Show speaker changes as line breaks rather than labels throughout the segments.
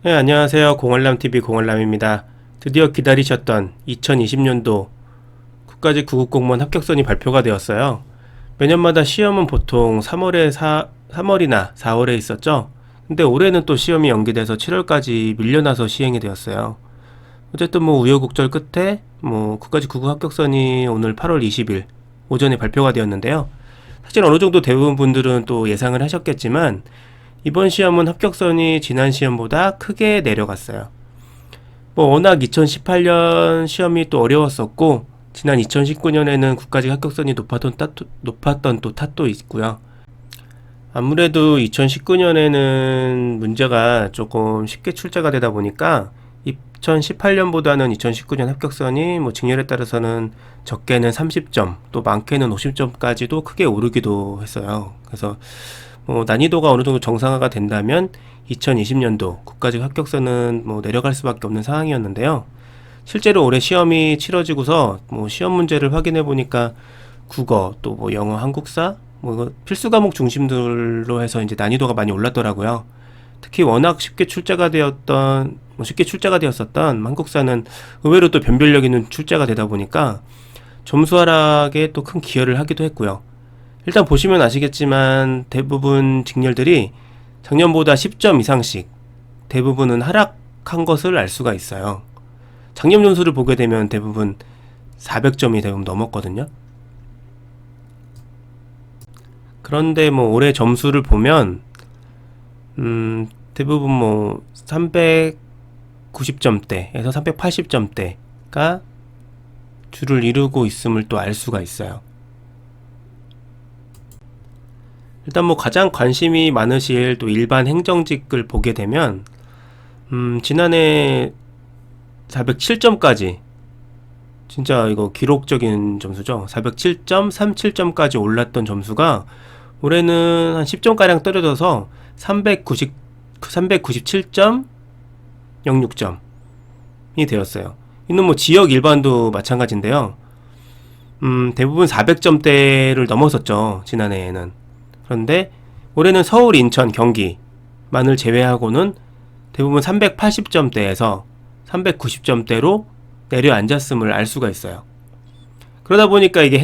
네, 안녕하세요. 공알람TV 공알람입니다. 드디어 기다리셨던 2020년도 국가직 구급공무원 합격선이 발표가 되었어요. 매년마다 시험은 보통 3월이나 4월에 있었죠. 근데 올해는 또 시험이 연기돼서 7월까지 밀려나서 시행이 되었어요. 어쨌든 우여곡절 끝에 국가직 구급 합격선이 오늘 8월 20일 오전에 발표가 되었는데요. 사실 어느 정도 대부분 분들은 또 예상을 하셨겠지만 이번 시험은 합격선이 지난 시험보다 크게 내려갔어요. 워낙 2018년 시험이 또 어려웠었고 지난 2019년에는 국가직 합격선이 높았던 또 탓도 있고요. 아무래도 2019년에는 문제가 조금 쉽게 출제가 되다 보니까 2018년보다는 2019년 합격선이 직렬에 따라서는 적게는 30점 또 많게는 50점까지도 크게 오르기도 했어요. 그래서 난이도가 어느 정도 정상화가 된다면 2020년도 국가직 합격선은 내려갈 수밖에 없는 상황이었는데요. 실제로 올해 시험이 치러지고서 시험 문제를 확인해 보니까 국어 또 영어 한국사 이거 필수 과목 중심들로 해서 이제 난이도가 많이 올랐더라고요. 특히 워낙 쉽게 출제가 되었던 쉽게 출제가 되었었던 한국사는 의외로 또 변별력 있는 출제가 되다 보니까 점수 하락에 또 큰 기여를 하기도 했고요. 일단 보시면 아시겠지만 대부분 직렬들이 작년보다 10점 이상씩 대부분은 하락한 것을 알 수가 있어요. 작년 점수를 보게 되면 대부분 400점이 대부분 넘었거든요. 그런데 올해 점수를 보면 대부분 390점대에서 380점대가 주를 이루고 있음을 또 알 수가 있어요. 일단 가장 관심이 많으실 또 일반 행정직을 보게 되면 지난해 407점까지 진짜 이거 기록적인 점수죠. 407.37점까지 올랐던 점수가 올해는 한 10점가량 떨어져서 397.06점이 되었어요. 이는 지역 일반도 마찬가지인데요. 대부분 400점대를 넘었었죠. 지난해에는. 그런데 올해는 서울, 인천, 경기만을 제외하고는 대부분 380점대에서 390점대로 내려앉았음을 알 수가 있어요. 그러다 보니까 이게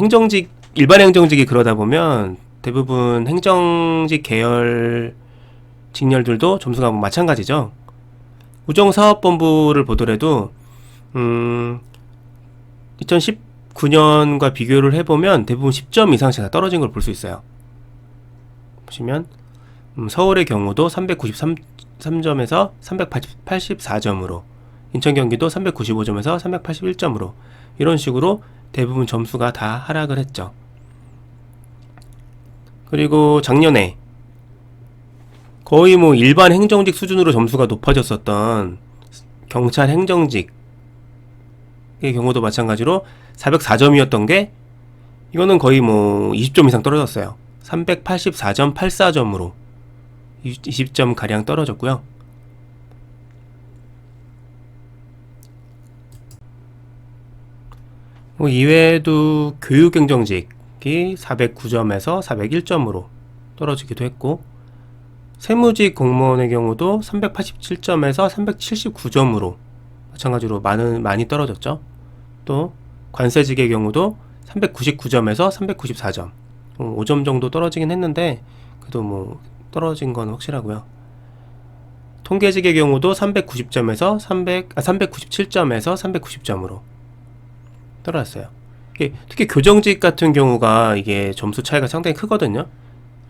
일반 행정직이 그러다 보면 대부분 행정직 계열 직렬들도 점수가 마찬가지죠. 우정사업본부를 보더라도 2019년과 비교를 해보면 대부분 10점 이상씩 다 떨어진 걸 볼 수 있어요. 보시면 서울의 경우도 393점에서 384점으로 인천 경기도 395점에서 381점으로 이런 식으로 대부분 점수가 다 하락을 했죠. 그리고 작년에 거의 일반 행정직 수준으로 점수가 높아졌었던 경찰 행정직의 경우도 마찬가지로 404점이었던 게 이거는 거의 20점 이상 떨어졌어요. 384.84점으로 20점 가량 떨어졌고요. 이외에도 교육행정직이 409점에서 401점으로 떨어지기도 했고 세무직 공무원의 경우도 387점에서 379점으로 마찬가지로 많이 떨어졌죠. 또 관세직의 경우도 399점에서 394점 5점 정도 떨어지긴 했는데 그래도 떨어진 건 확실하고요. 통계직의 경우도 390점에서 397점에서 390점으로 떨어졌어요. 특히 교정직 같은 경우가 이게 점수 차이가 상당히 크거든요.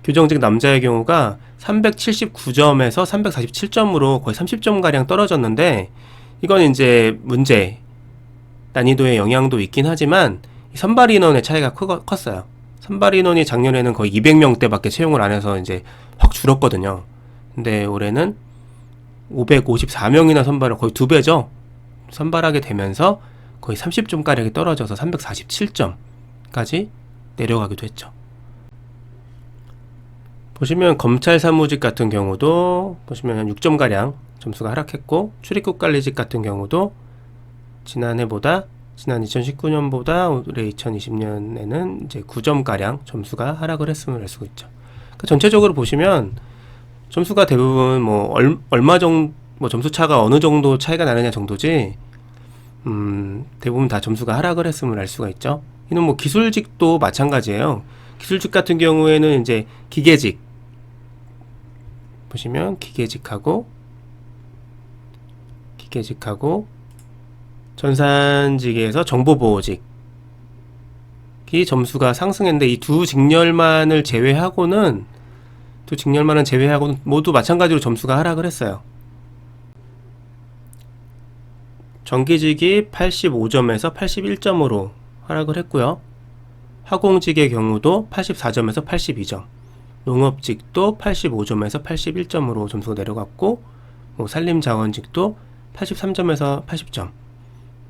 교정직 남자의 경우가 379점에서 347점으로 거의 30점 가량 떨어졌는데 이건 이제 문제 난이도의 영향도 있긴 하지만 선발 인원의 차이가 컸어요. 선발 인원이 작년에는 거의 200명대밖에 채용을 안 해서 이제 확 줄었거든요. 근데 올해는 554명이나 선발을 거의 2배죠. 선발하게 되면서 거의 30점가량이 떨어져서 347점까지 내려가기도 했죠. 보시면 검찰 사무직 같은 경우도 보시면 한 6점가량 점수가 하락했고 출입국 관리직 같은 경우도 지난 2019년보다 올해 2020년에는 이제 9점가량 점수가 하락을 했음을 알 수 있죠. 그러니까 전체적으로 보시면 점수가 대부분 얼마 정도 뭐 점수 차가 어느 정도 차이가 나느냐 정도지, 대부분 다 점수가 하락을 했음을 알 수가 있죠. 이는 뭐 기술직도 마찬가지예요. 기술직 같은 경우에는 이제 기계직 보시면 기계직하고 전산직에서 정보보호직이 점수가 상승했는데, 이 두 직렬만을 제외하고는 모두 마찬가지로 점수가 하락을 했어요. 전기직이 85점에서 81점으로 하락을 했고요. 화공직의 경우도 84점에서 82점, 농업직도 85점에서 81점으로 점수가 내려갔고, 뭐 산림자원직도 83점에서 80점,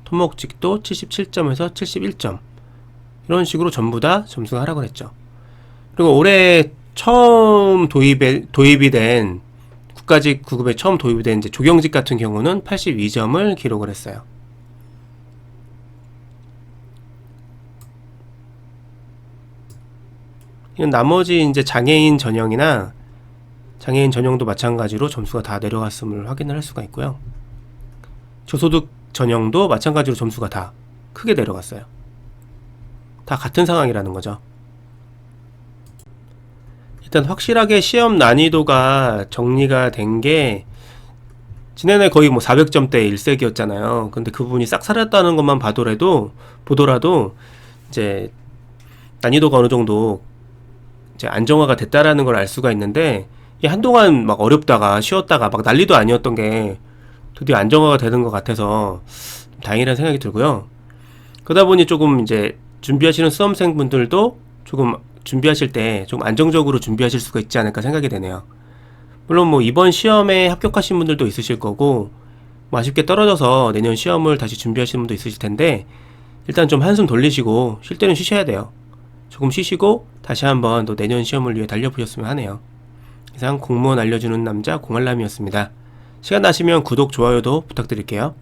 토목직도 77점에서 71점, 이런 식으로 전부 다 점수가 하락을 했죠. 그리고 올해 처음 도입이 된 국가직 구급에 처음 도입이 된 이제 조경직 같은 경우는 82점을 기록을 했어요. 이건 나머지 이제 장애인 전형이나 장애인 전형도 마찬가지로 점수가 다 내려갔음을 확인을 할 수가 있고요. 저소득 전형도 마찬가지로 점수가 다 크게 내려갔어요. 다 같은 상황이라는 거죠. 일단 확실하게 시험 난이도가 정리가 된 게, 지난해 거의 뭐 400점대 일색이었잖아요. 근데 그 부분이 싹 사라졌다는 것만 보더라도 이제 난이도가 어느 정도 이제 안정화가 됐다라는 걸 알 수가 있는데, 이게 한동안 막 어렵다가 쉬었다가 막 난리도 아니었던 게 드디어 안정화가 되는 것 같아서 다행이라는 생각이 들고요. 그러다 보니 조금 이제 준비하시는 수험생분들도 조금 준비하실 때 좀 안정적으로 준비하실 수가 있지 않을까 생각이 되네요. 물론 뭐 이번 시험에 합격하신 분들도 있으실 거고, 뭐 아쉽게 떨어져서 내년 시험을 다시 준비하시는 분도 있으실 텐데, 일단 좀 한숨 돌리시고 쉴 때는 쉬셔야 돼요. 조금 쉬시고 다시 한번 또 내년 시험을 위해 달려보셨으면 하네요. 이상 공무원 알려주는 남자 공알람이었습니다. 시간 나시면 구독, 좋아요도 부탁드릴게요.